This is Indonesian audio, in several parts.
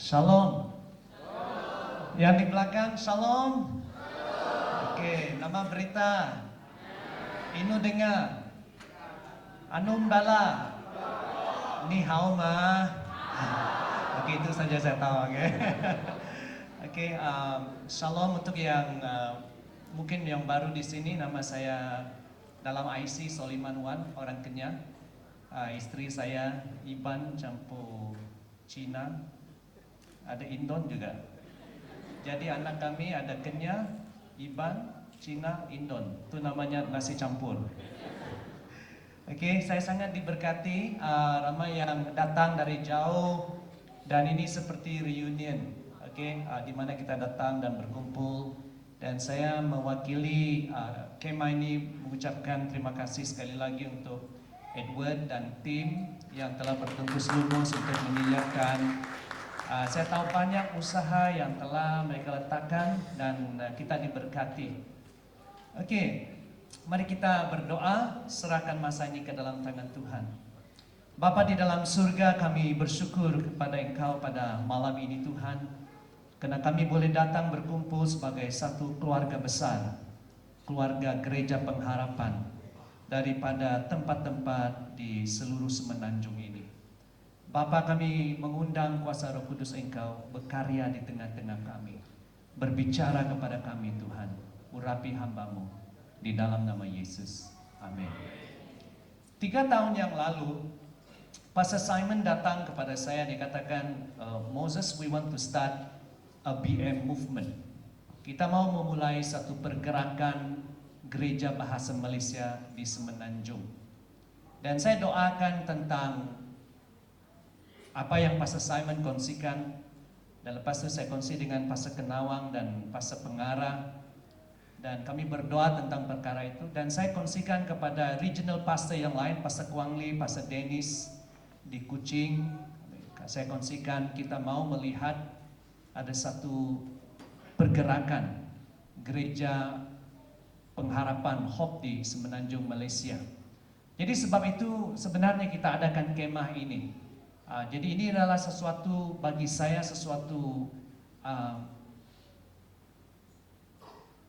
Shalom. Yang di belakang, shalom. Oke, nama berita. Inu dengar. Anum bala. Ni hao ma. Oke, itu saja saya tahu. Oke. Oke, shalom untuk yang mungkin yang baru di sini. Nama saya dalam IC Soliman Wan, orang Kenyang. Istri saya Iban campur Cina. Ada Indon juga. Jadi anak kami ada Kenya, Iban, Cina, Indon. Itu namanya nasi campur. Oke, saya sangat diberkati. Ramai yang datang dari jauh dan ini seperti reunion. Oke, di mana kita datang dan berkumpul. Dan saya mewakili kemah ini mengucapkan terima kasih sekali lagi untuk Edward dan tim yang telah bertembus lumus untuk menyiapkan. Saya tahu banyak usaha yang telah mereka letakkan dan kita diberkati. Oke, mari kita berdoa, serahkan masa ini ke dalam tangan Tuhan. Bapa di dalam surga, kami bersyukur kepada Engkau pada malam ini Tuhan, karena kami boleh datang berkumpul sebagai satu keluarga besar, keluarga Gereja Pengharapan daripada tempat-tempat di seluruh Semenanjung ini. Bapa, kami mengundang kuasa Roh Kudus Engkau berkarya di tengah-tengah kami. Berbicara kepada kami Tuhan, urapi hamba-Mu di dalam nama Yesus. Amin. 3 tahun yang lalu, Pastor Simon datang kepada saya, dia katakan, Moses, we want to start a BM movement. Kita mau memulai satu pergerakan gereja bahasa Malaysia di Semenanjung. Dan saya doakan tentang apa yang Pastor Simon kongsikan, dan lepas itu saya kongsi dengan Pastor Kenawang dan Pastor Pengarah, dan kami berdoa tentang perkara itu, dan saya kongsikan kepada regional pastor yang lain, Pastor Kuang Lee, Pastor Dennis di Kuching. Saya kongsikan kita mau melihat ada satu pergerakan gereja pengharapan Hope di Semenanjung Malaysia. Jadi sebab itu sebenarnya kita adakan kemah ini. Jadi ini adalah sesuatu bagi saya, sesuatu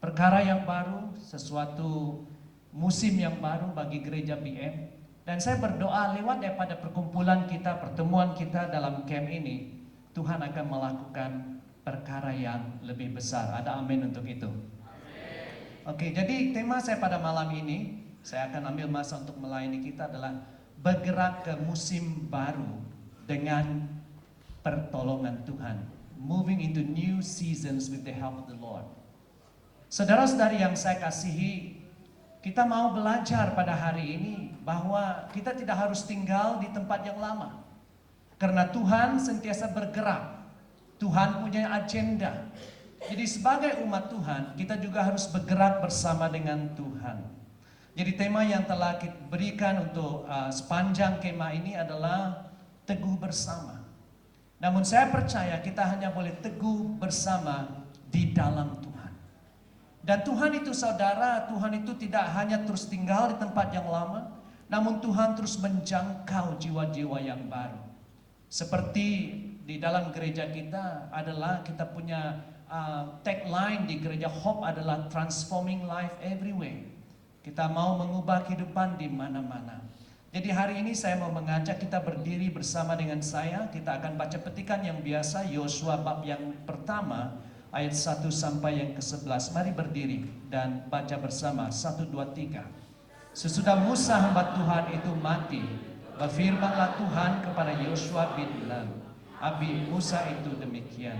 perkara yang baru, sesuatu musim yang baru bagi gereja BM. Dan saya berdoa lewat daripada perkumpulan kita, pertemuan kita dalam camp ini, Tuhan akan melakukan perkara yang lebih besar. Ada amin untuk itu? Amin. Oke, jadi tema saya pada malam ini, saya akan ambil masa untuk melayani kita adalah bergerak ke musim baru dengan pertolongan Tuhan. Moving into new seasons with the help of the Lord. Saudara-saudari yang saya kasihi, kita mau belajar pada hari ini bahwa kita tidak harus tinggal di tempat yang lama. Karena Tuhan sentiasa bergerak. Tuhan punya agenda. Jadi sebagai umat Tuhan, kita juga harus bergerak bersama dengan Tuhan. Jadi tema yang telah kita berikan untuk sepanjang kemah ini adalah teguh bersama. Namun saya percaya kita hanya boleh teguh bersama di dalam Tuhan. Dan Tuhan itu saudara, Tuhan itu tidak hanya terus tinggal di tempat yang lama, namun Tuhan terus menjangkau jiwa-jiwa yang baru. Seperti di dalam gereja kita adalah kita punya tagline di gereja Hope adalah transforming life everywhere. Kita mau mengubah kehidupan di mana-mana. Jadi hari ini saya mau mengajak kita berdiri bersama dengan saya. Kita akan baca petikan yang biasa, Yosua bab yang pertama, ayat 1 sampai yang ke-11. Mari berdiri dan baca bersama, 1, 2, 3. Sesudah Musa hamba Tuhan itu mati, berfirmanlah Tuhan kepada Yosua bin Nun, abi Musa itu demikian.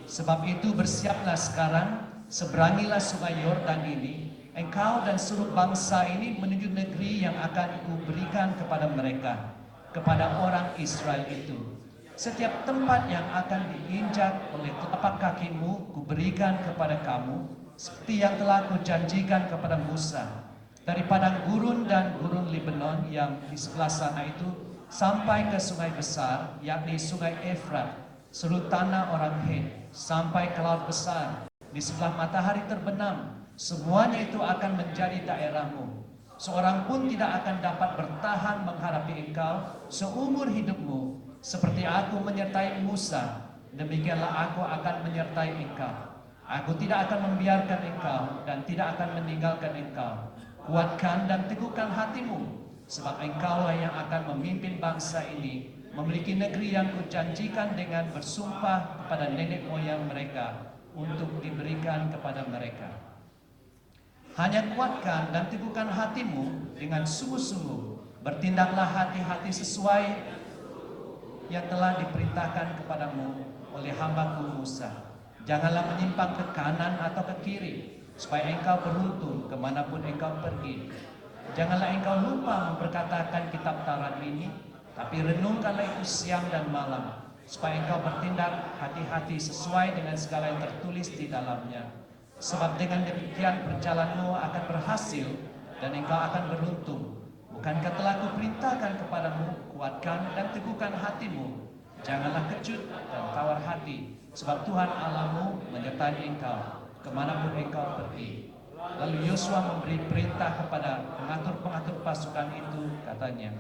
Sebab itu bersiaplah sekarang, seberangilah sungai Yordan ini, engkau dan seluruh bangsa ini menuju negeri yang akan kuberikan kepada mereka, kepada orang Israel itu. Setiap tempat yang akan diinjak oleh telapak kakimu kuberikan kepada kamu, seperti yang telah kujanjikan kepada Musa. Dari padang gurun dan gurun Lebanon yang di sebelah sana itu, sampai ke sungai besar, yakni sungai Efrat, seluruh tanah orang Het, sampai ke laut besar, di sebelah matahari terbenam. Semuanya itu akan menjadi daerahmu. Seorang pun tidak akan dapat bertahan menghadapi engkau seumur hidupmu. Seperti aku menyertai Musa, demikianlah aku akan menyertai engkau. Aku tidak akan membiarkan engkau dan tidak akan meninggalkan engkau. Kuatkan dan teguhkan hatimu, sebab engkaulah yang akan memimpin bangsa ini memiliki negeri yang kujanjikan dengan bersumpah kepada nenek moyang mereka untuk diberikan kepada mereka. Hanya kuatkan dan teguhkan hatimu dengan sungguh-sungguh. Bertindaklah hati-hati sesuai yang telah diperintahkan kepadamu oleh hambaku Musa. Janganlah menyimpang ke kanan atau ke kiri, supaya engkau beruntung kemanapun engkau pergi. Janganlah engkau lupa memperkatakan kitab Taurat ini, tapi renungkanlah itu siang dan malam, supaya engkau bertindak hati-hati sesuai dengan segala yang tertulis di dalamnya. Sebab dengan demikian perjalananmu akan berhasil dan engkau akan beruntung. Bukankah telah kuperintahkan kepadamu, kuatkan dan teguhkan hatimu. Janganlah kecut dan tawar hati, sebab Tuhan Allahmu menyertai engkau kemanapun engkau pergi. Lalu Yosua memberi perintah kepada pengatur-pengatur pasukan itu, katanya,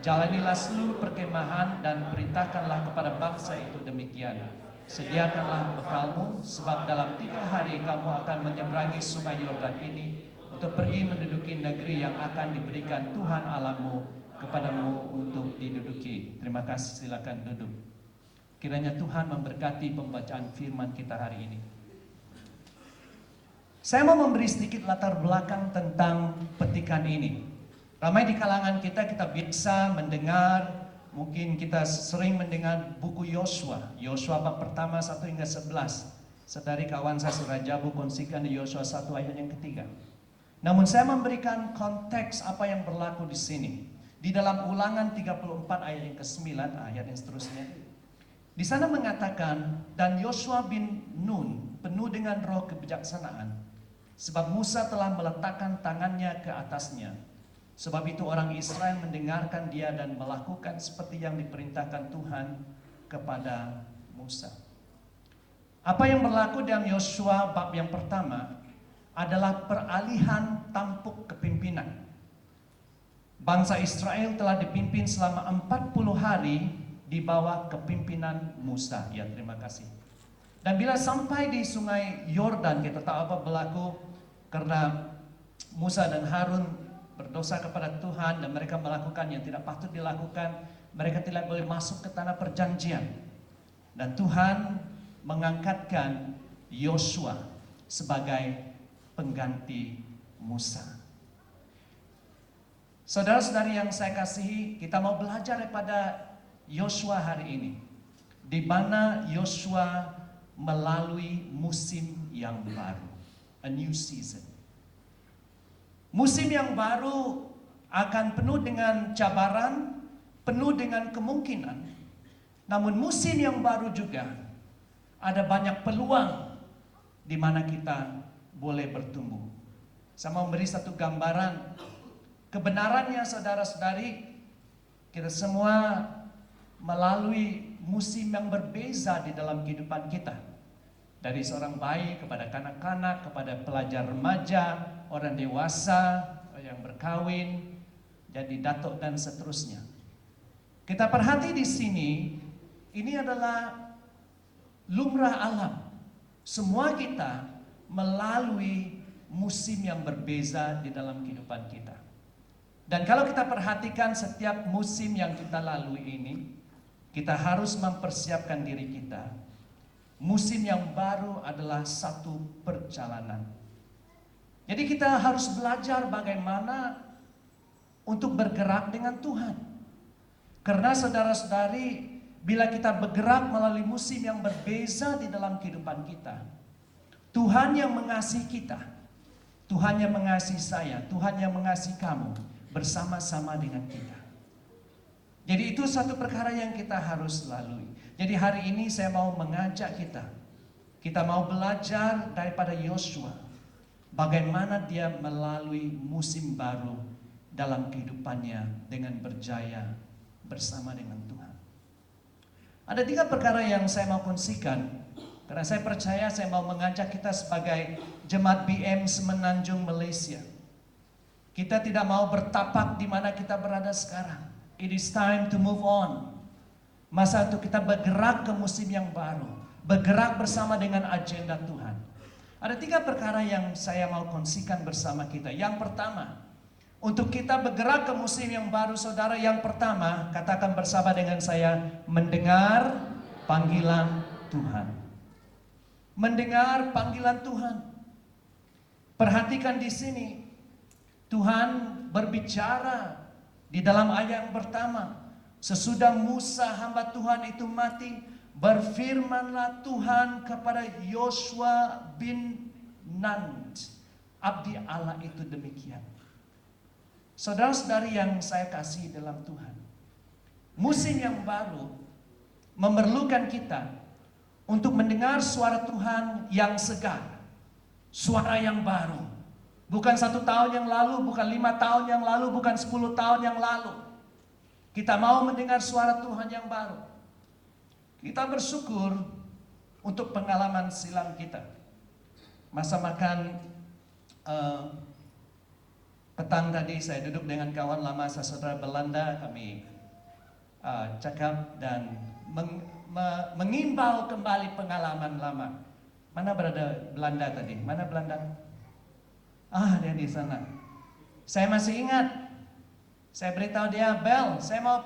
jalanilah seluruh perkemahan dan perintahkanlah kepada bangsa itu demikian. Sediakanlah bekalmu, sebab dalam 3 hari kamu akan menyeberangi sungai Yordan ini untuk pergi menduduki negeri yang akan diberikan Tuhan Allahmu kepadamu untuk diduduki. Terima kasih, silakan duduk. Kiranya Tuhan memberkati pembacaan firman kita hari ini. Saya mau memberi sedikit latar belakang tentang petikan ini. Ramai di kalangan kita biasa mendengar, mungkin kita sering mendengar buku Yosua. Yosua bab pertama 1 hingga 11. Sedari kawan saya Surajabu kongsikan di Yosua 1 ayat yang ketiga. Namun saya memberikan konteks apa yang berlaku di sini. Di dalam Ulangan 34 ayat yang ke-9, ayat yang seterusnya. Di sana mengatakan, dan Yosua bin Nun penuh dengan roh kebijaksanaan, sebab Musa telah meletakkan tangannya ke atasnya. Sebab itu orang Israel mendengarkan dia dan melakukan seperti yang diperintahkan Tuhan kepada Musa. Apa yang berlaku dalam Yosua bab yang pertama adalah peralihan tampuk kepimpinan. Bangsa Israel telah dipimpin selama 40 hari di bawah kepimpinan Musa. Ya, terima kasih. Dan bila sampai di sungai Yordan, kita tahu apa berlaku karena Musa dan Harun berdosa kepada Tuhan dan mereka melakukan yang tidak patut dilakukan. Mereka tidak boleh masuk ke tanah perjanjian. Dan Tuhan mengangkatkan Yosua sebagai pengganti Musa. Saudara-saudari yang saya kasihi, kita mau belajar daripada Yosua hari ini, di mana Yosua melalui musim yang baru, a new season. Musim yang baru akan penuh dengan cabaran, penuh dengan kemungkinan. Namun musim yang baru juga ada banyak peluang di mana kita boleh bertumbuh. Saya mau memberi satu gambaran. Kebenarannya saudara-saudari, kita semua melalui musim yang berbeza di dalam kehidupan kita. Dari seorang bayi kepada kanak-kanak, kepada pelajar remaja, orang dewasa, yang berkawin, jadi datuk dan seterusnya. Kita perhati di sini, ini adalah lumrah alam. Semua kita melalui musim yang berbeza di dalam kehidupan kita. Dan kalau kita perhatikan setiap musim yang kita lalui ini, kita harus mempersiapkan diri kita. Musim yang baru adalah satu perjalanan. Jadi kita harus belajar bagaimana untuk bergerak dengan Tuhan. Karena saudara-saudari, bila kita bergerak melalui musim yang berbeza di dalam kehidupan kita, Tuhan yang mengasihi kita, Tuhan yang mengasihi saya, Tuhan yang mengasihi kamu, bersama-sama dengan kita. Jadi itu satu perkara yang kita harus lalui. Jadi hari ini saya mau mengajak kita mau belajar daripada Yosua, bagaimana dia melalui musim baru dalam kehidupannya dengan berjaya bersama dengan Tuhan. Ada 3 perkara yang saya mau kongsikan, karena saya percaya saya mau mengajak kita sebagai Jemaat BM Semenanjung Malaysia. Kita tidak mau bertapak di mana kita berada sekarang. It is time to move on. Masa untuk kita bergerak ke musim yang baru, bergerak bersama dengan agenda Tuhan. Ada 3 perkara yang saya mau kongsikan bersama kita. Yang pertama, untuk kita bergerak ke musim yang baru, saudara, yang pertama, katakan bersama dengan saya, mendengar panggilan Tuhan. Mendengar panggilan Tuhan. Perhatikan di sini, Tuhan berbicara di dalam ayat yang pertama. Sesudah Musa hamba Tuhan itu mati, berfirmanlah Tuhan kepada Yosua bin Nun, abdi Allah itu demikian. Saudara-saudari yang saya kasih dalam Tuhan, musim yang baru memerlukan kita untuk mendengar suara Tuhan yang segar, suara yang baru. Bukan 1 tahun yang lalu, bukan 5 tahun yang lalu, bukan 10 tahun yang lalu. Kita mau mendengar suara Tuhan yang baru. Kita bersyukur untuk pengalaman silam kita. Masa makan petang tadi saya duduk dengan kawan lama saudara Belanda, kami cakap dan mengimbau kembali pengalaman lama. Mana berada Belanda tadi? Mana Belanda? Dia di sana. Saya masih ingat. Saya beritahu dia, Bel, saya mau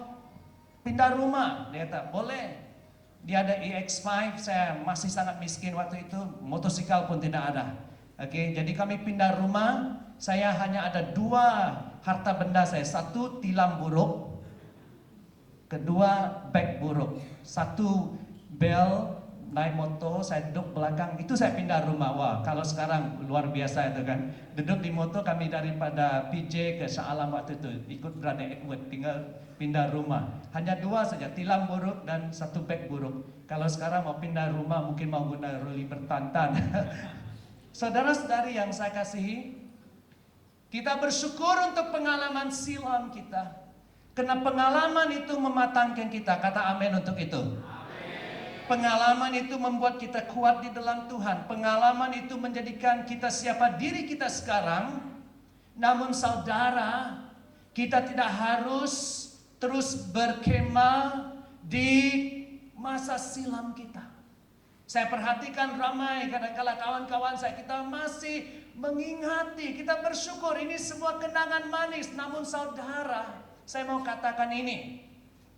pindah rumah. Dia kata, boleh. Dia ada EX5, saya masih sangat miskin waktu itu, motosikal pun tidak ada. Oke, jadi kami pindah rumah. Saya hanya ada 2 harta benda saya. 1 tilam buruk, kedua beg buruk. 1 bel naik motor, saya duduk belakang, itu saya pindah rumah. Wah, kalau sekarang luar biasa itu kan. Duduk di motor kami daripada PJ ke Shah Alam waktu itu, ikut Brother Edward, tinggal pindah rumah. Hanya 2 saja, tilam buruk dan 1 beg buruk. Kalau sekarang mau pindah rumah mungkin mau guna roli bertantan. Saudara-saudari yang saya kasihi, kita bersyukur untuk pengalaman silam kita. Karena pengalaman itu mematangkan kita. Kata amin untuk itu. Pengalaman itu membuat kita kuat di dalam Tuhan. Pengalaman itu menjadikan kita siapa diri kita sekarang. Namun saudara, kita tidak harus terus berkemah di masa silam kita. Saya perhatikan ramai kadang-kala kawan-kawan saya, kita masih mengingati, kita bersyukur ini semua kenangan manis. Namun saudara, saya mau katakan ini,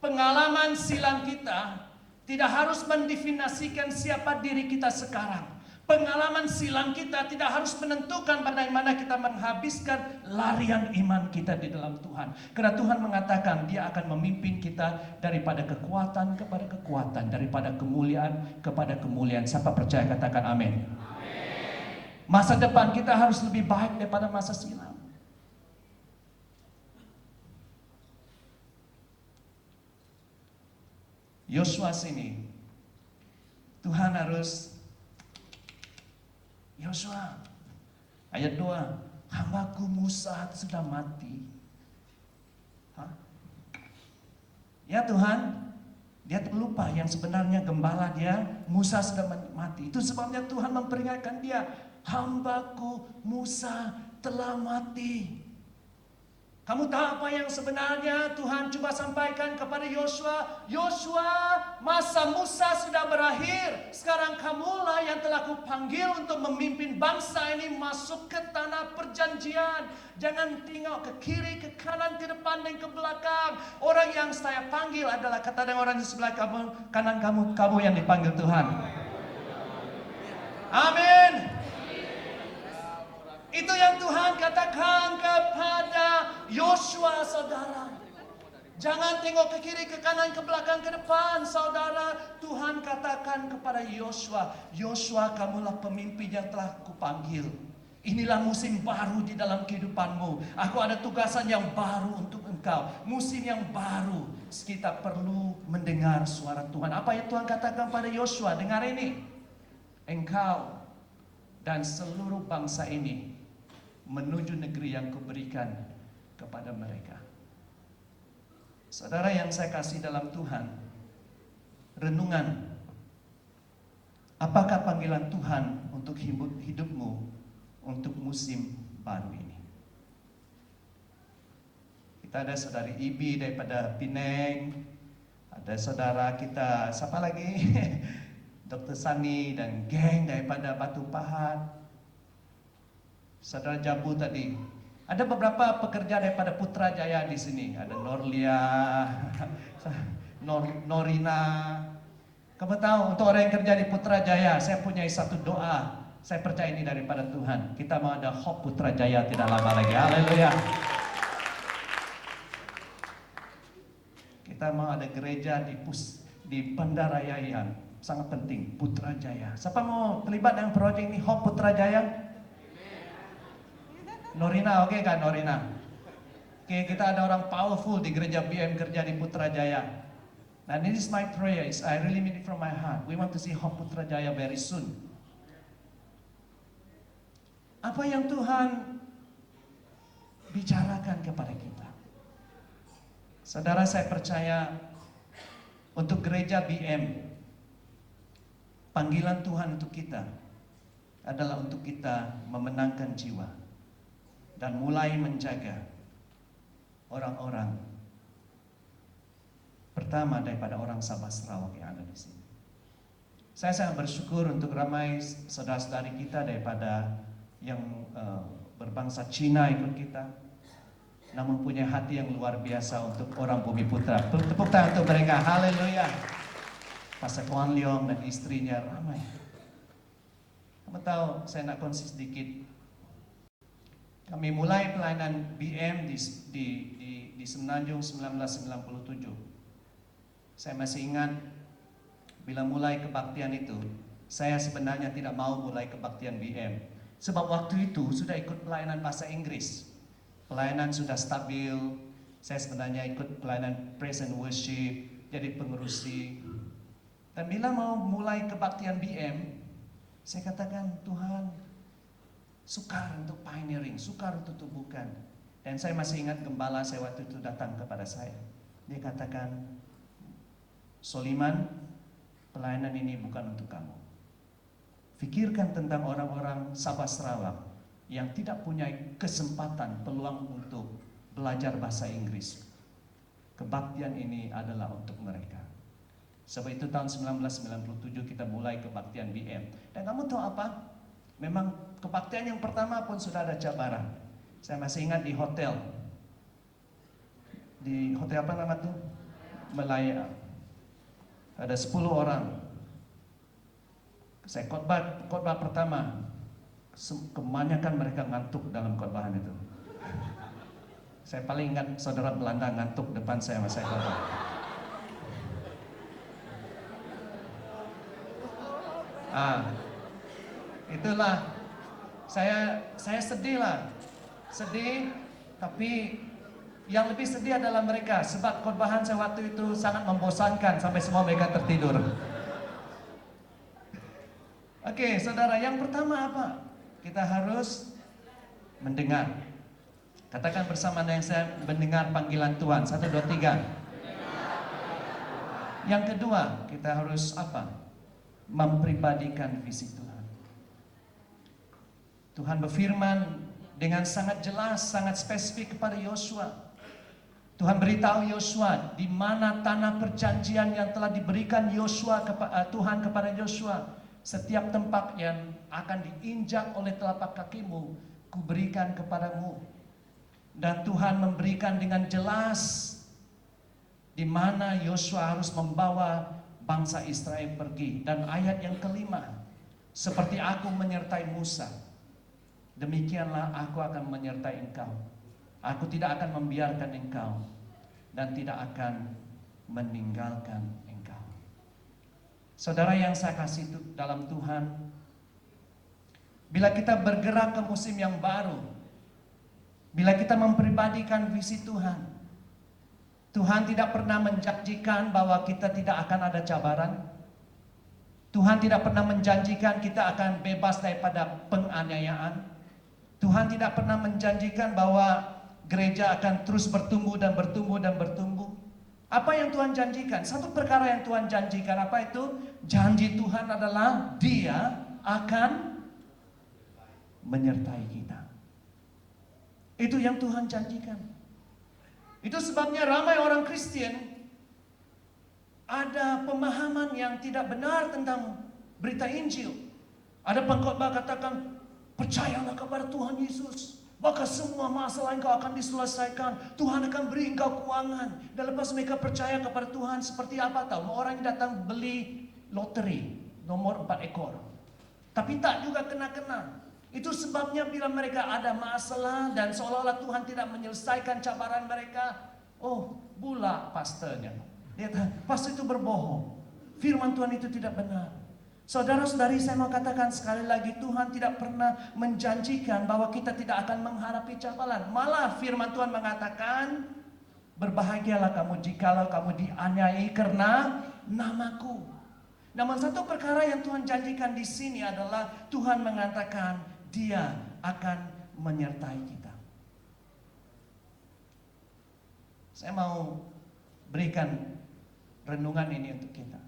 pengalaman silam kita tidak harus mendefinisikan siapa diri kita sekarang. Pengalaman silam kita tidak harus menentukan bagaimana kita menghabiskan larian iman kita di dalam Tuhan. Karena Tuhan mengatakan Dia akan memimpin kita daripada kekuatan kepada kekuatan, daripada kemuliaan kepada kemuliaan. Siapa percaya katakan amin. Masa depan kita harus lebih baik daripada masa silam. Yosua sini, Tuhan harus, Yosua, ayat 2, hambaku Musa sudah mati. Ya Tuhan, dia terlupa yang sebenarnya gembala dia, Musa sudah mati. Itu sebabnya Tuhan memperingatkan dia, hambaku Musa telah mati. Kamu tahu apa yang sebenarnya Tuhan coba sampaikan kepada Yosua? Yosua, masa Musa sudah berakhir. Sekarang kamulah yang telah kupanggil untuk memimpin bangsa ini masuk ke tanah perjanjian. Jangan tengok ke kiri, ke kanan, ke depan dan ke belakang. Orang yang saya panggil adalah, kata dengan orang di sebelah kamu, kanan kamu yang dipanggil Tuhan. Amin. Itu yang Tuhan katakan kepada Yosua, saudara. Jangan tengok ke kiri, ke kanan, ke belakang, ke depan, saudara. Tuhan katakan kepada Yosua, Yosua, kamulah pemimpin yang telah kupanggil. Inilah musim baru di dalam kehidupanmu. Aku ada tugasan yang baru untuk engkau. Musim yang baru. Kita perlu mendengar suara Tuhan. Apa yang Tuhan katakan pada Yosua? Dengar ini. Engkau dan seluruh bangsa ini menuju negeri yang kuberikan kepada mereka. Saudara yang saya kasih dalam Tuhan, renungan, apakah panggilan Tuhan untuk hidupmu untuk musim baru ini? Kita ada saudari Ibi daripada Penang, Ada saudara kita, siapa lagi? Dr. Sani dan geng daripada Batu Pahat. Saudara Jabu tadi. Ada beberapa pekerja daripada Putrajaya di sini. Ada Norlia, Norina. Kamu tahu, untuk orang yang kerja di Putrajaya, saya punya satu doa. Saya percaya ini daripada Tuhan. Kita mau ada Hope Putrajaya tidak lama lagi. Haleluya. Kita mau ada gereja di Bandaraya, sangat penting, Putrajaya. Siapa mau terlibat dengan proyek ini, Hope Putrajaya? Norina, oke kan Norina? Oke, kita ada orang powerful di gereja BM kerja di Putrajaya. And this is my prayer, I really mean it from my heart. We want to see Hope Putrajaya very soon. Apa yang Tuhan bicarakan kepada kita? Saudara, saya percaya untuk gereja BM, panggilan Tuhan untuk kita adalah untuk kita memenangkan jiwa dan mulai menjaga orang-orang, pertama daripada orang Sabah Sarawak yang ada di sini. Saya sangat bersyukur untuk ramai saudara-saudari kita daripada yang berbangsa Cina ikut kita, namun punya hati yang luar biasa untuk orang Bumi Putra. Tepuk tangan untuk mereka, haleluya. Pastor Kuan Leong dan istrinya ramai. Kamu tahu, saya nak kongsi sedikit. Kami mulai pelayanan BM di Semenanjung 1997. Saya masih ingat bila mulai kebaktian itu, saya sebenarnya tidak mau mulai kebaktian BM. Sebab waktu itu sudah ikut pelayanan bahasa Inggris. Pelayanan sudah stabil. Saya sebenarnya ikut pelayanan praise and worship, jadi pengerusi. Dan bila mau mulai kebaktian BM, saya katakan, Tuhan, sukar untuk pioneering, sukar untuk tumbuhkan. Dan saya masih ingat gembala saya waktu itu datang kepada saya. Dia katakan, Soliman, pelayanan ini bukan untuk kamu. Fikirkan tentang orang-orang Sabah Sarawak yang tidak punya kesempatan, peluang untuk belajar bahasa Inggris. Kebaktian ini adalah untuk mereka. Sebab itu tahun 1997 kita mulai kebaktian BM. Dan kamu tahu apa? Memang kebaktian yang pertama pun sudah ada cabaran. Saya masih ingat di hotel. Di hotel apa nama tuh? Melaya. Ada 10 orang. Saya khotbah pertama. Kebanyakan mereka ngantuk dalam khotbahan itu. Saya paling ingat saudara Belanda ngantuk depan saya masa saya khotbah. Itulah saya sedih lah, sedih, tapi yang lebih sedih adalah mereka, sebab khotbahan saya waktu itu sangat membosankan sampai semua mereka tertidur. Oke, saudara, yang pertama apa? Kita harus mendengar. Katakan bersama dengan saya, mendengar panggilan Tuhan. 1, 2, 3. Yang kedua, kita harus apa? Mempribadikan visi Tuhan. Tuhan berfirman dengan sangat jelas, sangat spesifik kepada Yosua. Tuhan beritahu Yosua di mana tanah perjanjian yang telah diberikan Tuhan kepada Yosua. Setiap tempat yang akan diinjak oleh telapak kakimu, kuberikan kepadamu. Dan Tuhan memberikan dengan jelas di mana Yosua harus membawa bangsa Israel pergi. Dan ayat yang kelima, seperti aku menyertai Musa, demikianlah aku akan menyertai engkau. Aku tidak akan membiarkan engkau dan tidak akan meninggalkan engkau. Saudara yang saya kasih dalam Tuhan, bila kita bergerak ke musim yang baru, bila kita mempribadikan visi Tuhan, Tuhan tidak pernah menjanjikan bahwa kita tidak akan ada cabaran. Tuhan tidak pernah menjanjikan kita akan bebas daripada penganiayaan. Tuhan tidak pernah menjanjikan bahwa gereja akan terus bertumbuh dan bertumbuh dan bertumbuh. Apa yang Tuhan janjikan? Satu perkara yang Tuhan janjikan, apa itu? Janji Tuhan adalah Dia akan menyertai kita. Itu yang Tuhan janjikan. Itu sebabnya ramai orang Kristen ada pemahaman yang tidak benar tentang berita Injil. Ada pengkhotbah katakan, percayalah kepada Tuhan Yesus, maka semua masalah engkau akan diselesaikan. Tuhan akan beri engkau keuangan. Dan lepas mereka percaya kepada Tuhan, seperti apa tahu? Orang yang datang beli loteri nomor 4 ekor, tapi tak juga kena-kena. Itu sebabnya bila mereka ada masalah dan seolah-olah Tuhan tidak menyelesaikan cabaran mereka, oh, bula pastornya. Dia pastor itu berbohong. Firman Tuhan itu tidak benar. Saudara-saudari, saya mau katakan sekali lagi, Tuhan tidak pernah menjanjikan bahwa kita tidak akan menghadapi cabaran. Malah firman Tuhan mengatakan, berbahagialah kamu jikalau kamu dianiayai karena namaku. Namun satu perkara yang Tuhan janjikan di sini adalah Tuhan mengatakan Dia akan menyertai kita. Saya mau berikan renungan ini untuk kita.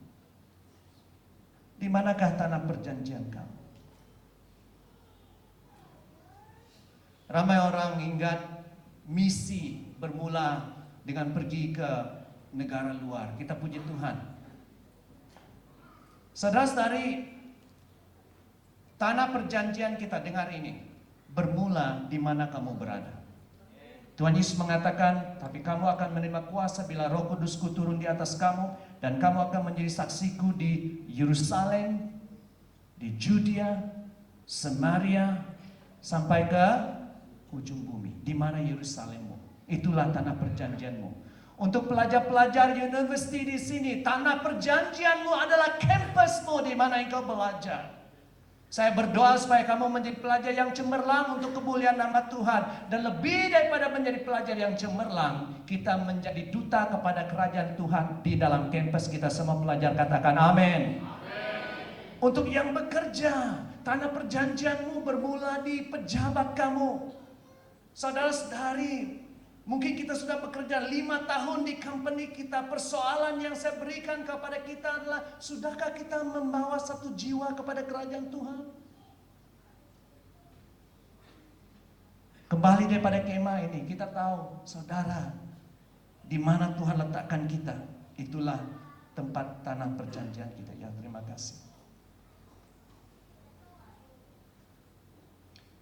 Di manakah tanah perjanjian kamu? Ramai orang ingat misi bermula dengan pergi ke negara luar. Kita puji Tuhan. Saudara-saudari, tanah perjanjian kita, dengar ini, bermula di mana kamu berada. Tuhan Yesus mengatakan, tapi kamu akan menerima kuasa bila Roh Kudusku turun di atas kamu, dan kamu akan menjadi saksiku di Yerusalem, di Judea, Samaria, sampai ke ujung bumi. Di mana Yerusalemmu? Itulah tanah perjanjianmu. Untuk pelajar-pelajar university di sini, tanah perjanjianmu adalah kampusmu di mana engkau belajar. Saya berdoa supaya kamu menjadi pelajar yang cemerlang untuk kemuliaan nama Tuhan. Dan lebih daripada menjadi pelajar yang cemerlang, kita menjadi duta kepada kerajaan Tuhan di dalam kampus kita. Semua pelajar katakan amin. Untuk yang bekerja, tanah perjanjianmu bermula di pejabat kamu. Saudara-saudari, mungkin kita sudah bekerja 5 tahun di company kita. Persoalan yang saya berikan kepada kita adalah, sudahkah kita membawa satu jiwa kepada kerajaan Tuhan? Kembali daripada kemah ini, kita tahu, saudara, di mana Tuhan letakkan kita, itulah tempat tanah perjanjian kita. Ya, terima kasih.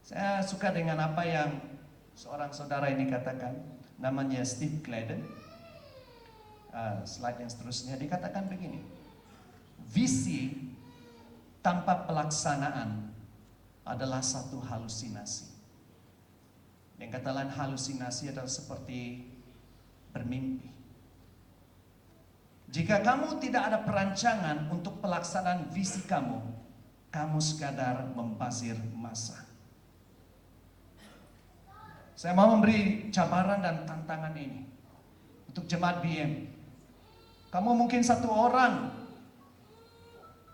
Saya suka dengan apa yang seorang saudara ini katakan, namanya Steve Gladden. Slide yang seterusnya dikatakan begini, visi tanpa pelaksanaan adalah satu halusinasi. Yang kata lain, halusinasi adalah seperti bermimpi. Jika kamu tidak ada perancangan untuk pelaksanaan visi kamu, kamu sekadar membazir masa. Saya mau memberi cabaran dan tantangan ini untuk jemaat BM. Kamu mungkin satu orang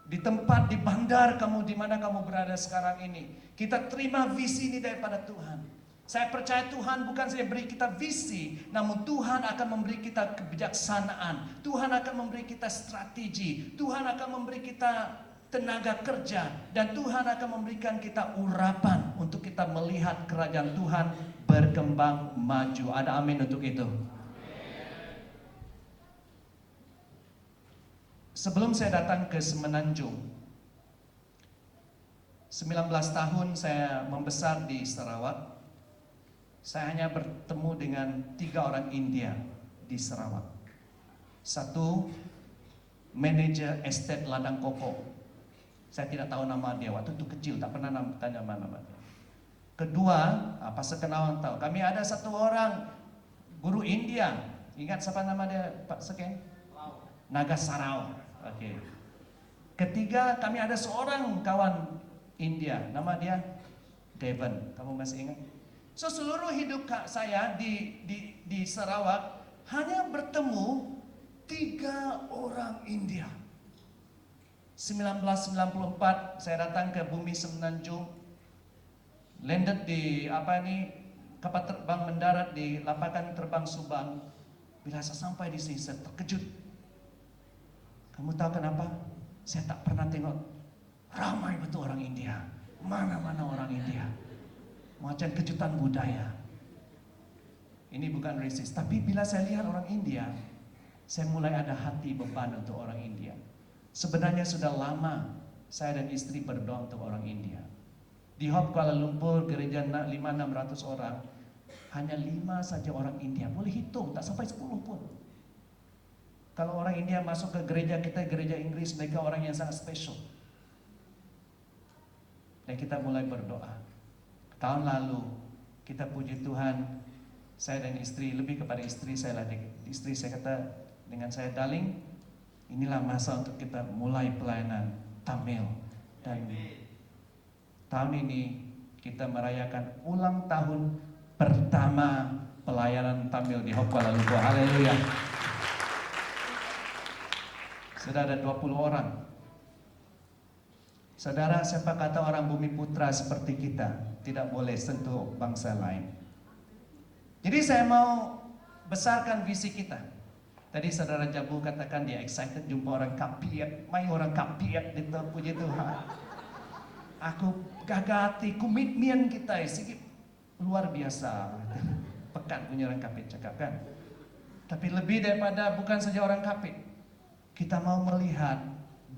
di tempat, di bandar kamu, di mana kamu berada sekarang ini. Kita terima visi ini daripada Tuhan. Saya percaya Tuhan bukan saja beri kita visi, namun Tuhan akan memberi kita kebijaksanaan. Tuhan akan memberi kita strategi. Tuhan akan memberi kita tenaga kerja, dan Tuhan akan memberikan kita urapan untuk kita melihat kerajaan Tuhan berkembang maju. Ada amin untuk itu. Sebelum saya datang ke Semenanjung, 19 tahun saya membesar di Sarawak. Saya hanya bertemu dengan 3 orang India di Sarawak. Satu, manajer estate ladang koko. Saya tidak tahu nama dia, waktu itu kecil, tak pernah tanya nama dia. Kedua, Pastor Kenawan tahu, kami ada satu orang guru India. Ingat siapa nama dia, Pak Seken? Naga Sarau. Oke. Ketiga, kami ada seorang kawan India, nama dia Devon. Kamu masih ingat? So, seluruh hidup saya di Sarawak hanya bertemu 3 orang India. 1994 saya datang ke bumi Semenanjung, landed di kapal terbang mendarat di lapangan terbang Subang. Bila saya sampai di sini, saya terkejut. Kamu tahu kenapa? Saya tak pernah tengok ramai betul orang India. Mana-mana orang India. Macam kejutan budaya. Ini bukan racist, tapi bila saya lihat orang India, saya mulai ada hati beban untuk orang India. Sebenarnya sudah lama saya dan istri berdoa untuk orang India. Di Hop Kuala Lumpur, gereja 500-600 orang, hanya 5 saja orang India. Boleh hitung, tak sampai 10 pun. Kalau orang India masuk ke gereja kita, gereja Inggris, mereka orang yang sangat spesial. Dan kita mulai berdoa. Tahun lalu, kita puji Tuhan, saya dan istri, lebih kepada istri saya lah. Istri saya kata dengan saya, darling, inilah masa untuk kita mulai pelayanan Tamil. Dan tahun ini kita merayakan ulang tahun pertama pelayanan Tamil di Hop Kuala Lumpur. Haleluya. Sudah ada 20 orang. Saudara, siapa kata orang Bumi Putra seperti kita tidak boleh sentuh bangsa lain. Jadi saya mau besarkan visi kita. Tadi saudara Jabu katakan dia excited jumpa orang kapiat, main orang kapiat gitu, puji Tuhan. Aku gagati komitmen kita sedikit luar biasa. Pekan punya orang kapiat cakap kan. Tapi lebih daripada bukan saja orang kapiat, kita mau melihat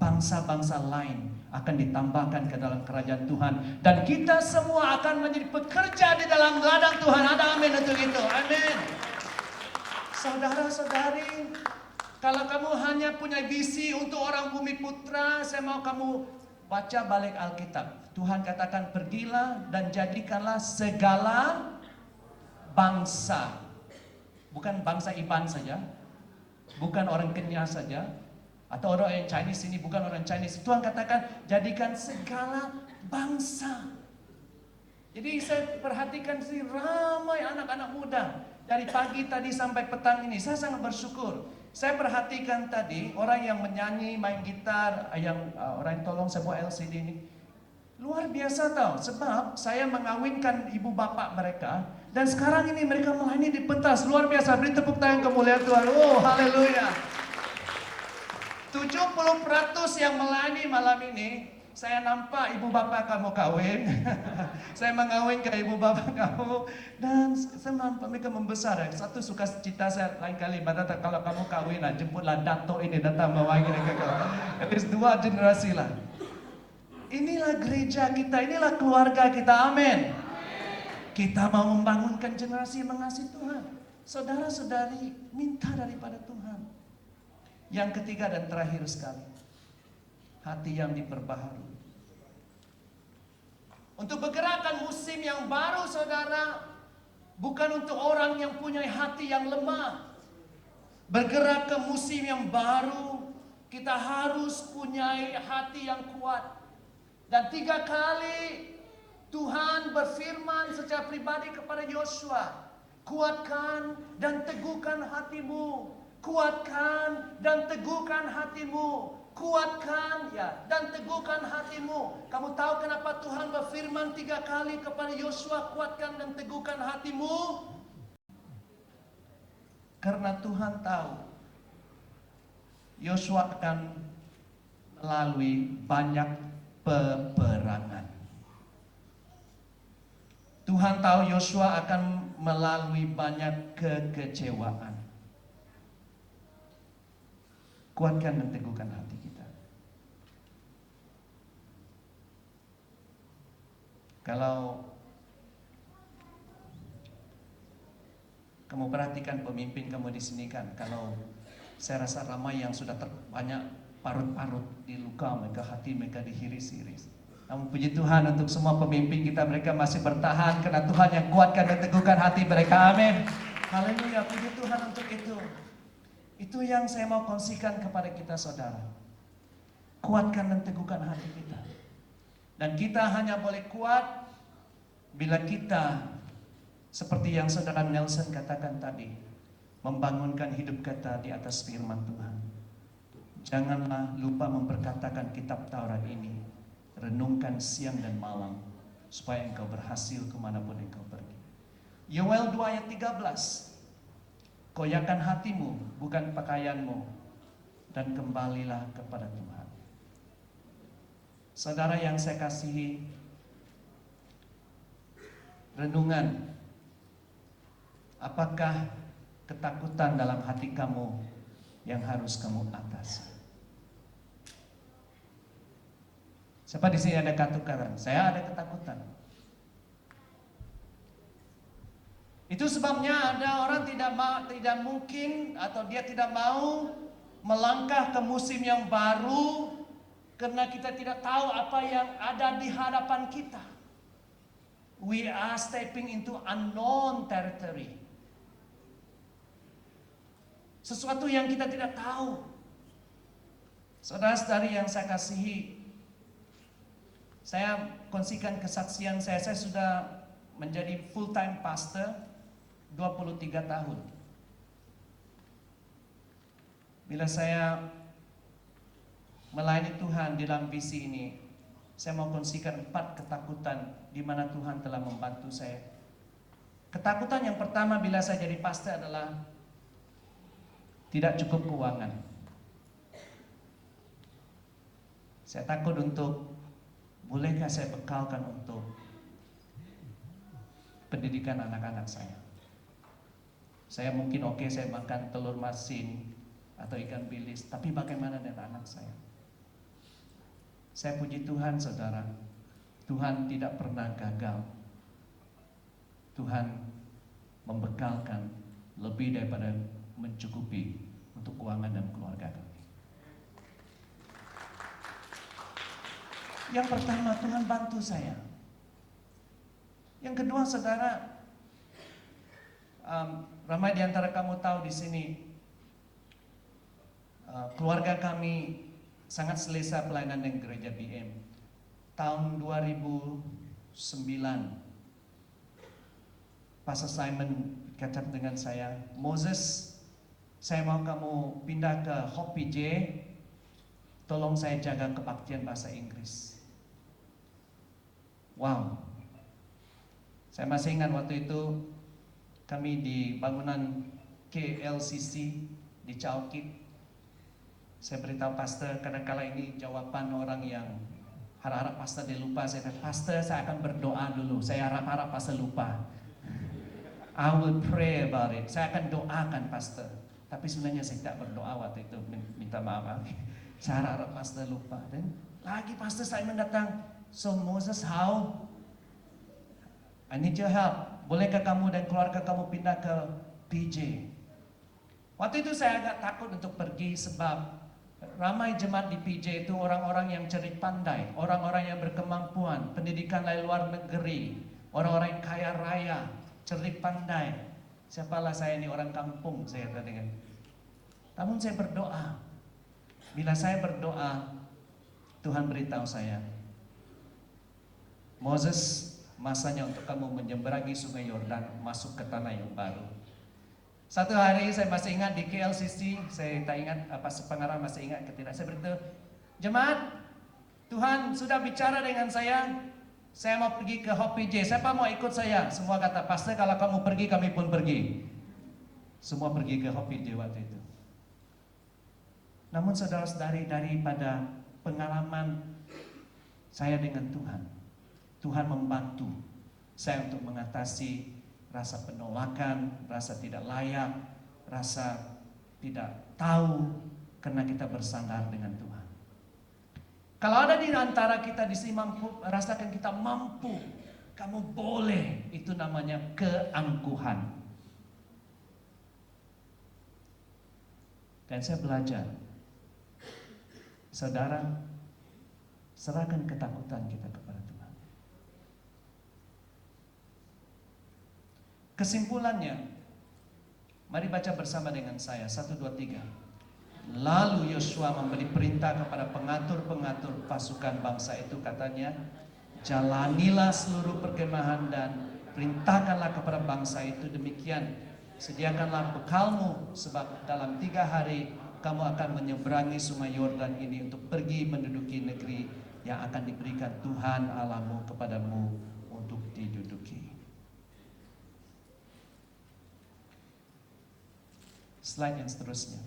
bangsa-bangsa lain akan ditambahkan ke dalam kerajaan Tuhan, dan kita semua akan menjadi pekerja di dalam ladang Tuhan. Ada amin untuk itu. Amin. Saudara-saudari, kalau kamu hanya punya visi untuk orang Bumi Putra, saya mau kamu baca balik Alkitab. Tuhan katakan, pergilah dan jadikanlah segala bangsa. Bukan bangsa Iban saja, bukan orang Kenya saja, atau orang yang Chinese ini bukan orang Chinese. Tuhan katakan, jadikan segala bangsa. Jadi saya perhatikan sih ramai anak-anak muda. Dari pagi tadi sampai petang ini, saya sangat bersyukur. Saya perhatikan tadi orang yang menyanyi, main gitar, orang yang tolong saya buat LCD ini. Luar biasa tahu, sebab saya mengawinkan ibu bapak mereka, dan sekarang ini mereka melayani di pentas. Luar biasa, beri tepuk tangan kemuliaan Tuhan. Oh, haleluya. 70% yang melayani malam ini, saya nampak ibu bapak kamu kawin. Saya mengawinkan ibu bapak kamu, dan saya nampak mereka membesar. Satu suka cita saya lain kali, kalau kamu kawin, jemputlah dato ini datang mewangi mereka. At least 2 generasi lah. Inilah gereja kita, inilah keluarga kita. Amin. Kita mau membangunkan generasi yang mengasihi Tuhan. Saudara-saudari, minta daripada Tuhan. Yang ketiga dan terakhir sekali, hati yang diperbaharui. Untuk bergerakkan musim yang baru, saudara, bukan untuk orang yang punya hati yang lemah. Bergerak ke musim yang baru, kita harus punya hati yang kuat. Dan 3 kali Tuhan berfirman secara pribadi kepada Yosua, kuatkan dan teguhkan hatimu, kuatkan dan teguhkan hatimu, kuatkan ya dan teguhkan hatimu. Kamu tahu kenapa Tuhan berfirman 3 kali kepada Yosua, kuatkan dan teguhkan hatimu? Karena Tuhan tahu Yosua akan melalui banyak peperangan. Tuhan tahu Yosua akan melalui banyak kekecewaan. Kuatkan dan teguhkan hati kita. Kalau kamu perhatikan pemimpin kamu di sini kan, kalau saya rasa ramai yang sudah banyak parut-parut di luka mereka, hati mereka dihiris-hiris. Namun puji Tuhan untuk semua pemimpin kita, mereka masih bertahan karena Tuhan yang kuatkan dan teguhkan hati mereka. Amin. Haleluya, puji Tuhan untuk itu. Itu yang saya mau kongsikan kepada kita, saudara. Kuatkan dan teguhkan hati kita. Dan kita hanya boleh kuat bila kita, seperti yang saudara Nelson katakan tadi, membangunkan hidup kita di atas firman Tuhan. Janganlah lupa memperkatakan kitab Taurat ini. Renungkan siang dan malam, supaya engkau berhasil kemanapun engkau pergi. Yoel 2 ayat 13. Koyakan hatimu, bukan pakaianmu, dan kembalilah kepada Tuhan. Saudara yang saya kasihi, renungan, apakah ketakutan dalam hati kamu yang harus kamu atasi. Siapa di sini ada ketakutan? Saya ada ketakutan. Itu sebabnya ada orang tidak mungkin atau dia tidak mau melangkah ke musim yang baru karena kita tidak tahu apa yang ada di hadapan kita. We are stepping into unknown territory. Sesuatu yang kita tidak tahu. Saudara-saudari yang saya kasihi, saya kongsikan kesaksian saya sudah menjadi full time pastor 23 tahun. Bila saya melayani Tuhan di dalam visi ini, saya mau kongsikan 4 ketakutan di mana Tuhan telah membantu saya. Ketakutan yang pertama bila saya jadi pastor adalah tidak cukup keuangan. Saya takut untuk, bolehkah saya bekalkan untuk pendidikan anak-anak saya. Saya mungkin saya makan telur masin atau ikan bilis, tapi bagaimana dengan anak saya? Saya puji Tuhan, saudara, Tuhan tidak pernah gagal. Tuhan membekalkan lebih daripada mencukupi untuk keuangan dan keluarga kami. Yang pertama, Tuhan bantu saya. Yang kedua, saudara, ramai di antara kamu tahu di sini, keluarga kami sangat selesa pelayanan dengan gereja BM. Tahun 2009, Pastor Simon kata dengan saya, Moses, saya mau kamu pindah ke Hope PJ, tolong saya jaga kebaktian bahasa Inggris. Wow, saya masih ingat waktu itu kami di bangunan KLCC di Caukit. Saya beritahu pastor, kadang-kala ini jawaban orang yang harap-harap pastor dia lupa. Saya kata, pastor, saya akan berdoa dulu. Saya harap-harap pastor lupa. I will pray about it. Saya akan doakan pastor. Tapi sebenarnya saya tidak berdoa waktu itu. Minta maaf. Saya harap pastor lupa. Dan lagi pastor Simon datang. So Moses, how? I need your help. Bolehkah kamu dan keluarga kamu pindah ke PJ? Waktu itu saya agak takut untuk pergi sebab ramai jemaat di PJ itu orang-orang yang cerdik pandai, orang-orang yang berkemampuan, pendidikan dari luar negeri, orang-orang yang kaya raya, cerdik pandai. Siapalah saya ini orang kampung, saya katakan. Namun saya berdoa. Bila saya berdoa, Tuhan beritahu saya, Moses, masanya untuk kamu menyeberangi sungai Yordan, masuk ke tanah yang baru. Satu hari saya masih ingat di KLCC, saya tak ingat apa pengarah masih ingat ke tidak. Saya berkata, jemaat, Tuhan sudah bicara dengan saya mau pergi ke Hope PJ, siapa mau ikut saya? Semua kata, pastor kalau kamu pergi, kami pun pergi. Semua pergi ke Hope PJ waktu itu. Namun saudara-saudari, daripada pengalaman saya dengan Tuhan, Tuhan membantu saya untuk mengatasi rasa penolakan, rasa tidak layak, rasa tidak tahu karena kita bersandar dengan Tuhan. Kalau ada di antara kita di sini mampu, rasakan kita mampu, kamu boleh, itu namanya keangkuhan. Dan saya belajar, saudara, serahkan ketakutan kita kepada Tuhan. Kesimpulannya, mari baca bersama dengan saya 1, 2, 3. Lalu Yosua memberi perintah kepada pengatur-pengatur pasukan bangsa itu, katanya, jalanilah seluruh perkemahan dan perintahkanlah kepada bangsa itu demikian, sediakanlah bekalmu sebab dalam 3 hari kamu akan menyeberangi sungai Yordan ini untuk pergi menduduki negeri yang akan diberikan Tuhan Allahmu kepadamu untuk diduduki. Slide yang seterusnya.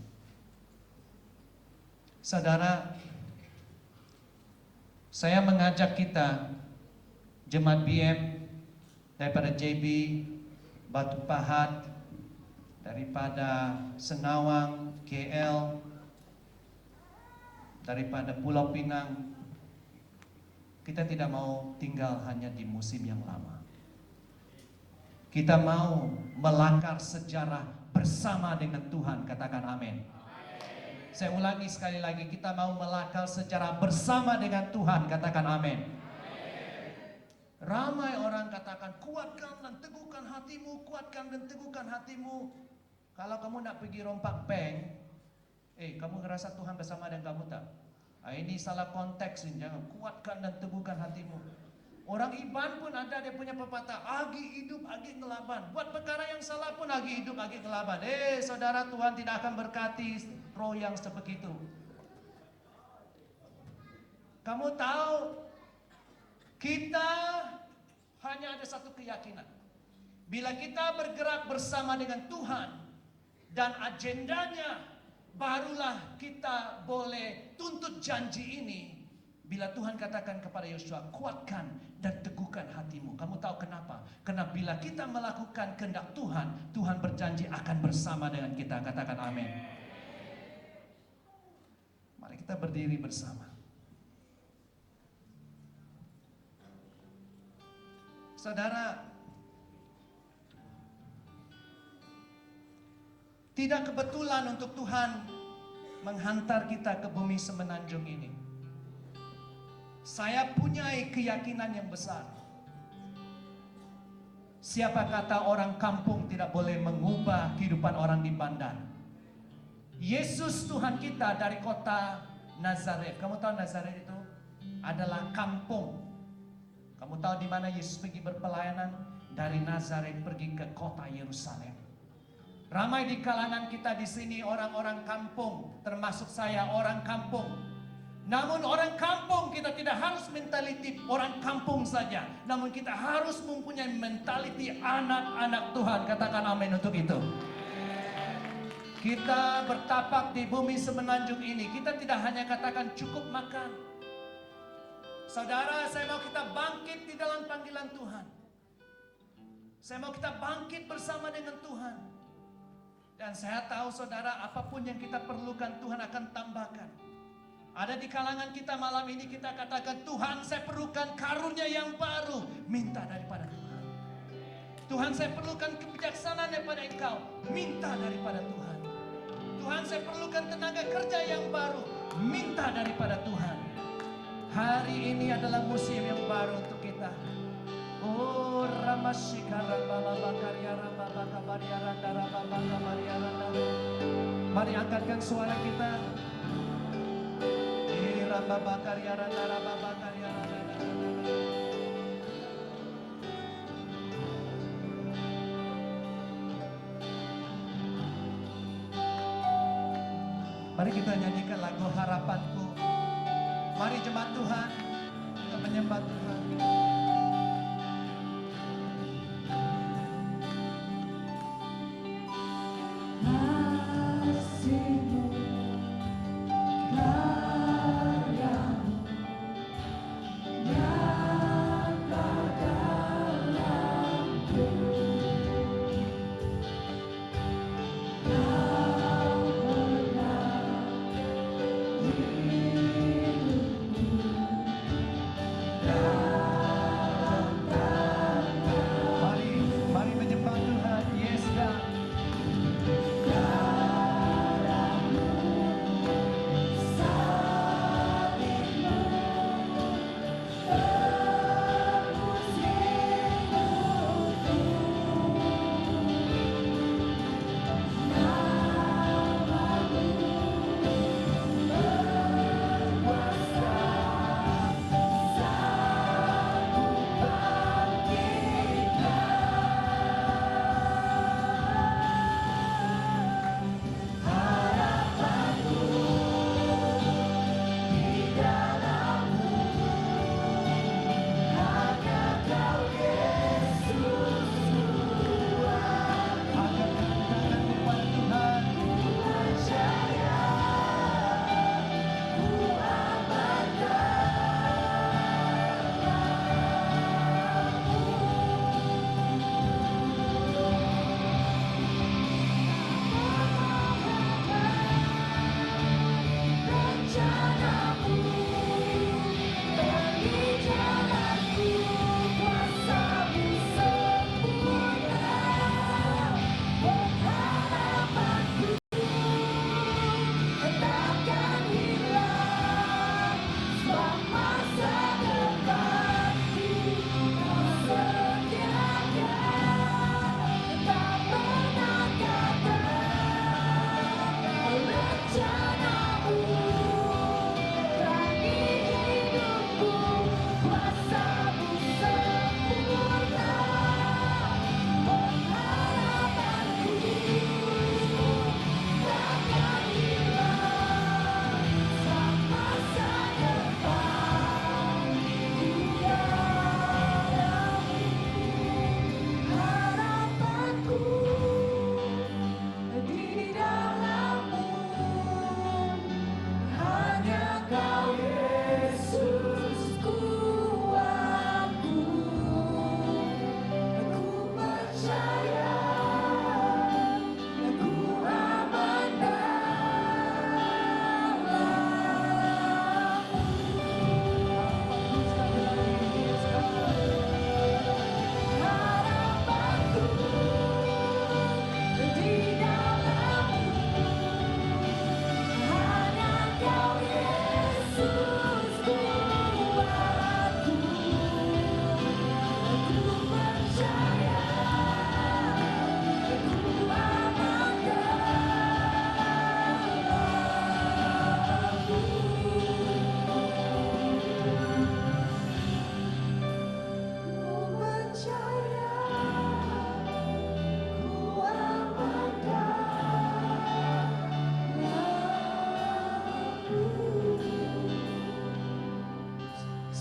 Saudara, saya mengajak kita jemaat BM daripada JB, Batu Pahat, daripada Senawang, KL, daripada Pulau Pinang. Kita tidak mau tinggal hanya di musim yang lama. Kita mau melangkah sejarah bersama dengan Tuhan. Katakan amin. Saya ulangi sekali lagi, kita mau melangkah sejarah bersama dengan Tuhan. Katakan amin. Ramai orang katakan, kuatkan dan teguhkan hatimu, kuatkan dan teguhkan hatimu. Kalau kamu nak pergi rompak bank, kamu ngerasa Tuhan bersama dengan kamu tak? Ini salah konteks ini. Jangan kuatkan dan teguhkan hatimu. Orang Iban pun ada dia punya pepatah, agi hidup agi ngelaban. Buat perkara yang salah pun agi hidup agi ngelaban. Saudara, Tuhan tidak akan berkati roh yang sebegitu. Kamu tahu, kita hanya ada satu keyakinan. Bila kita bergerak bersama dengan Tuhan dan agendanya, barulah kita boleh tuntut janji ini. Bila Tuhan katakan kepada Yosua, kuatkan dan teguhkan hatimu. Kamu tahu kenapa? Karena bila kita melakukan kehendak Tuhan, Tuhan berjanji akan bersama dengan kita. Katakan amin. Mari kita berdiri bersama. Saudara, tidak kebetulan untuk Tuhan menghantar kita ke bumi semenanjung ini. Saya punya keyakinan yang besar. Siapa kata orang kampung tidak boleh mengubah kehidupan orang di bandar? Yesus Tuhan kita dari kota Nazaret. Kamu tahu Nazaret itu adalah kampung. Kamu tahu di mana Yesus pergi berpelayanan? Dari Nazaret pergi ke kota Yerusalem. Ramai di kalangan kita di sini orang-orang kampung, termasuk saya orang kampung. Namun orang kampung kita tidak harus mentaliti orang kampung saja. Namun kita harus mempunyai mentaliti anak-anak Tuhan. Katakan amin untuk itu. Kita bertapak di bumi semenanjung ini. Kita tidak hanya katakan cukup makan. Saudara, saya mau kita bangkit di dalam panggilan Tuhan. Saya mau kita bangkit bersama dengan Tuhan. Dan saya tahu saudara, apapun yang kita perlukan Tuhan akan tambahkan. Ada di kalangan kita malam ini kita katakan, Tuhan saya perlukan karunia yang baru. Minta daripada Tuhan. Tuhan saya perlukan kebijaksanaan daripada Engkau. Minta daripada Tuhan. Tuhan saya perlukan tenaga kerja yang baru. Minta daripada Tuhan. Hari ini adalah musim yang baru untuk kita. Oh Ramashikara Balabakaria Rababakabaria Randa Rababakabaria Randa. Mari angkatkan suara kita. Rababakaria Randa Rababakaria Randa. Mari kita nyanyikan lagu harapanku. Mari jemaat Tuhan, kita menyembah Tuhan.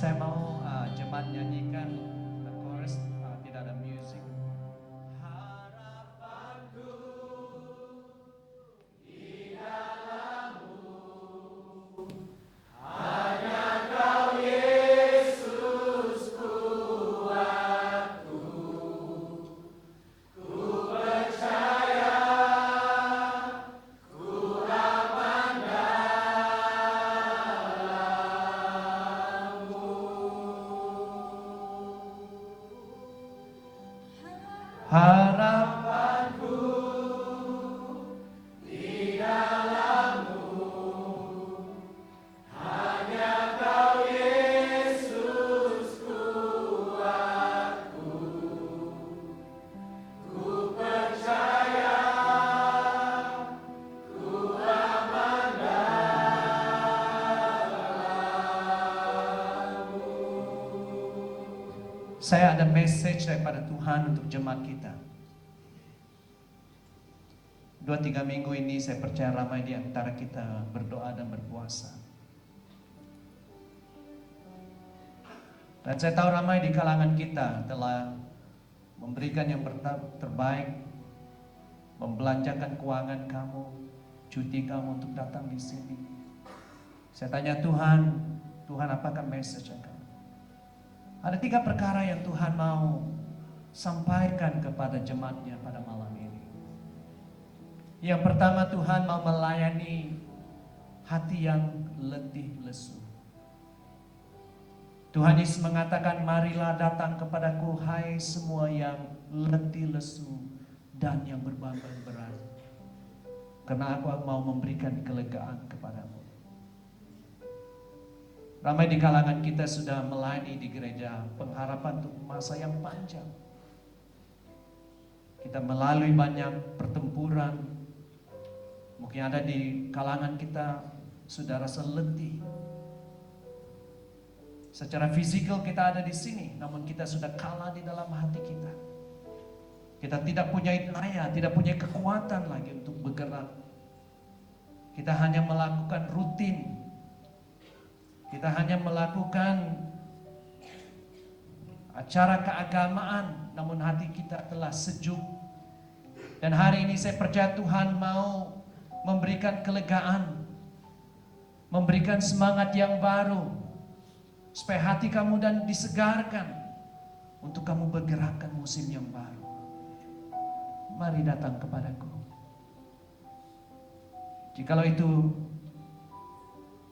Saya mau jemaat nyanyikan chorus, tidak ada musik. Harapanku di dalam-Mu, hanya Kau Yesus kuatku. Ku percaya, ku aman dalam-Mu. Harapanku di dalam-Mu, hanya Kau Yesus kuatku. Ku percaya, ku aman dalam-Mu. Saya ada message daripada Tuhan untuk jemaat kita. 2-3 minggu ini saya percaya ramai di antara kita berdoa dan berpuasa. Dan saya tahu ramai di kalangan kita telah memberikan yang terbaik, membelanjakan keuangan kamu, cuti kamu untuk datang di sini. Saya tanya Tuhan, Tuhan apakah message kamu? Ada 3 perkara yang Tuhan mau sampaikan kepada jemaatnya pada malam ini. Yang pertama, Tuhan mau melayani hati yang letih lesu. Tuhan Yesus mengatakan, marilah datang kepadaku hai semua yang letih lesu dan yang berbeban berat, karena aku mau memberikan kelegaan kepadamu. Ramai di kalangan kita sudah melayani di gereja pengharapan untuk masa yang panjang. Kita melalui banyak pertempuran. Mungkin ada di kalangan kita sudah rasa letih. Secara fisikal kita ada di sini, namun kita sudah kalah di dalam hati kita. Kita tidak punya daya, tidak punya kekuatan lagi untuk bergerak. Kita hanya melakukan rutin. Kita hanya melakukan acara keagamaan, namun hati kita telah sejuk. Dan hari ini saya percaya Tuhan mau memberikan kelegaan, memberikan semangat yang baru, supaya hati kamu dan disegarkan untuk kamu bergerakkan musim yang baru. Mari datang kepadaku. Jikalau itu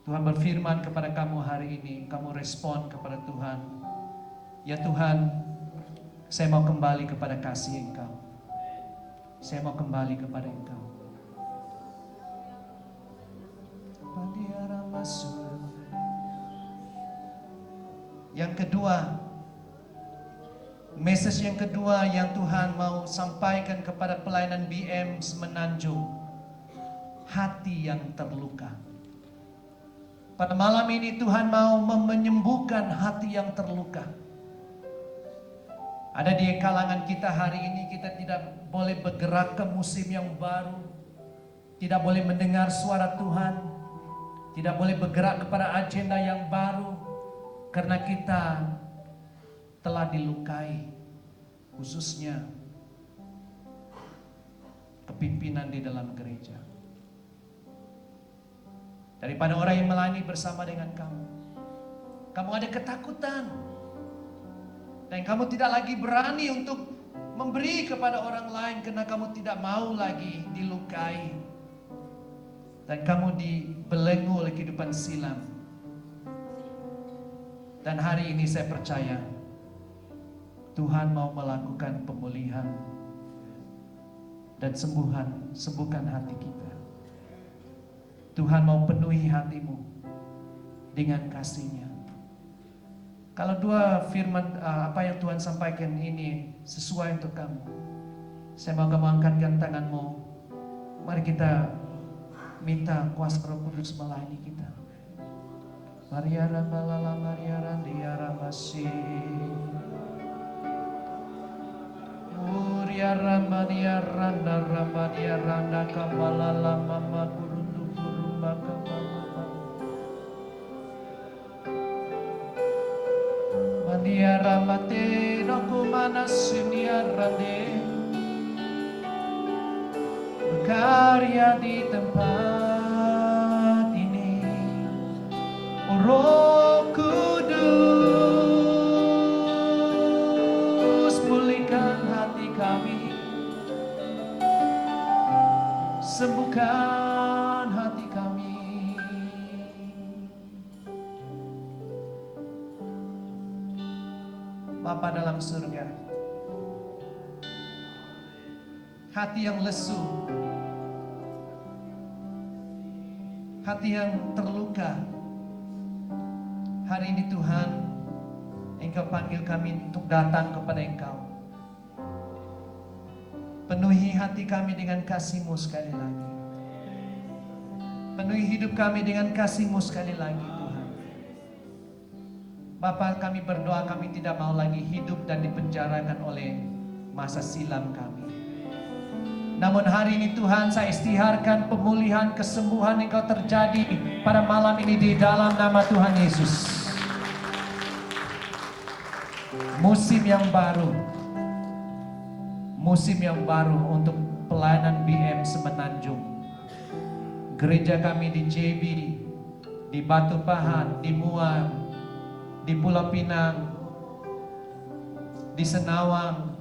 Tuhan berfirman kepada kamu hari ini, kamu respon kepada Tuhan. Ya Tuhan, saya mau kembali kepada kasih Engkau. Saya mau kembali kepada Engkau. Yang kedua, message yang kedua yang Tuhan mau sampaikan kepada pelayanan BM Semenanjung, hati yang terluka. Pada malam ini Tuhan mau menyembuhkan hati yang terluka. Ada di kalangan kita hari ini, kita tidak boleh bergerak ke musim yang baru, tidak boleh mendengar suara Tuhan, tidak boleh bergerak kepada agenda yang baru, karena kita telah dilukai, khususnya kepimpinan di dalam gereja. Daripada orang yang melayani bersama dengan kamu, kamu ada ketakutan, dan kamu tidak lagi berani untuk memberi kepada orang lain karena kamu tidak mau lagi dilukai, dan kamu dibelenggu oleh kehidupan silam. Dan hari ini saya percaya Tuhan mau melakukan pemulihan dan sembuhkan hati kita. Tuhan mau penuhi hatimu dengan kasih-Nya. Kalau dua firman apa yang Tuhan sampaikan ini sesuai untuk kamu, saya mau kamu angkatkan tanganmu. Mari kita minta kuasa Roh Kudus melayani kita. Maria Rambalala Maria Randia Ramasi Muria Ramania Randa Ramania Randa Kamalala Mama Kurutu Kurumba Kamama Biara mate roku mana sunia rande berkarya di tempat ini. Roh Kudus, pulihkan hati kami, sembuhkan hati kami. Bapa dalam surga, hati yang lesu, hati yang terluka, hari ini Tuhan, Engkau panggil kami untuk datang kepada Engkau. Penuhi hati kami dengan kasih-Mu sekali lagi. Penuhi hidup kami dengan kasih-Mu sekali lagi Tuhan. Bapa, kami berdoa, kami tidak mau lagi hidup dan dipenjarakan oleh masa silam kami. Namun hari ini Tuhan, saya istiharkan pemulihan, kesembuhan Engkau terjadi pada malam ini di dalam nama Tuhan Yesus. Musim yang baru untuk pelayanan BM Semenanjung. Gereja kami di JB, di Batu Pahat, di Muar, di Pulau Pinang, di Senawang,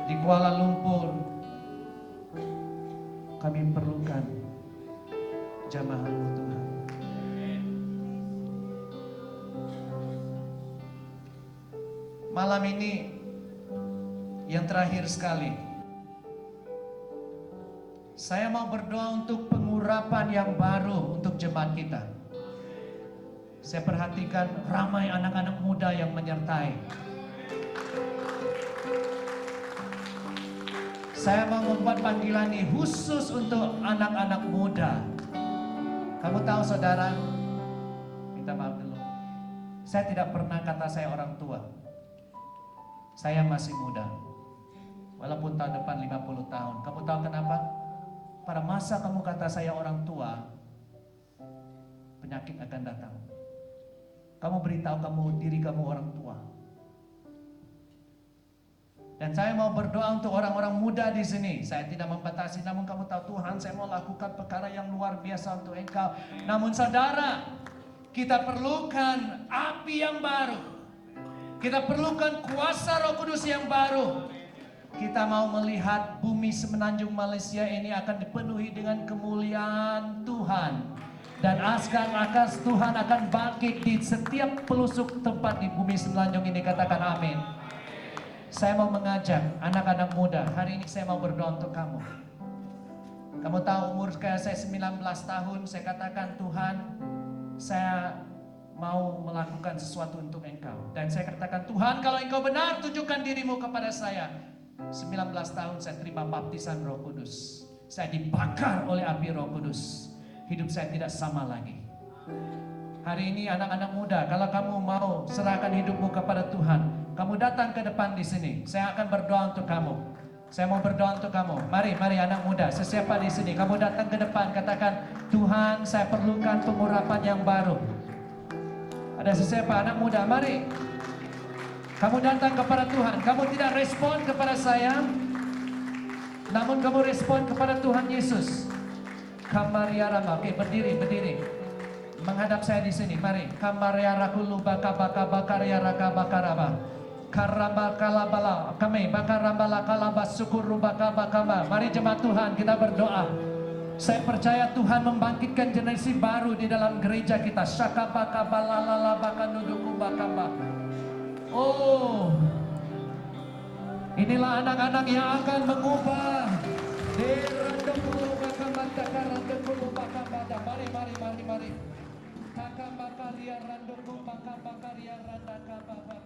di Kuala Lumpur. Kami perlukan jamaah-Mu Tuhan. Malam ini yang terakhir sekali, saya mau berdoa untuk pengurapan yang baru untuk jemaat kita. Saya perhatikan ramai anak-anak muda yang menyertai. Saya mau membuat panggilan ini khusus untuk anak-anak muda. Kamu tahu saudara, minta maaf dulu, saya tidak pernah kata saya orang tua. Saya masih muda, walaupun tahun depan 50 tahun. Kamu tahu kenapa? Pada masa kamu kata saya orang tua, penyakit akan datang. Kamu beritahu diri kamu orang tua. Dan saya mau berdoa untuk orang-orang muda di sini. Saya tidak membatasi, namun kamu tahu Tuhan, saya mau lakukan perkara yang luar biasa untuk Engkau. Namun saudara, kita perlukan api yang baru. Kita perlukan kuasa Roh Kudus yang baru. Kita mau melihat bumi Semenanjung Malaysia ini akan dipenuhi dengan kemuliaan Tuhan. Dan akan Tuhan akan bangkit di setiap pelosok tempat di bumi Semenanjung ini. Katakan amin. Saya mau mengajak anak-anak muda. Hari ini saya mau berdoa untuk kamu. Kamu tahu umur kayak saya 19 tahun. Saya katakan, Tuhan, saya mau melakukan sesuatu untuk Engkau. Dan saya katakan, Tuhan, kalau Engkau benar, tunjukkan dirimu kepada saya. 19 tahun saya terima baptisan Roh Kudus. Saya dibakar oleh api Roh Kudus. Hidup saya tidak sama lagi. Hari ini anak-anak muda, kalau kamu mau serahkan hidupmu kepada Tuhan, kamu datang ke depan di sini. Saya akan berdoa untuk kamu. Saya mau berdoa untuk kamu. Mari anak muda, sesiapa di sini, kamu datang ke depan, katakan, Tuhan, saya perlukan pengurapan yang baru. Ada sesiapa anak muda, mari. Kamu datang kepada Tuhan. Kamu tidak respon kepada saya, namun kamu respon kepada Tuhan Yesus. Kamaria Rama. Oke, berdiri. Menghadap saya di sini. Mari. Kamaria Rakulu Baka Bakaria Raka Bakaraba. Karaba Kalabala. Kami Bakarambala Kalaba Sukuru Baka Bakama. Mari jemaat Tuhan, kita berdoa. Saya percaya Tuhan membangkitkan generasi baru di dalam gereja kita. Shaka Baka Balalala Baka Nuduku Bakamba. Oh, inilah anak-anak yang akan mengubah. Mari. Kakak bakar ya randoku, kakak bakar ya randa kababa.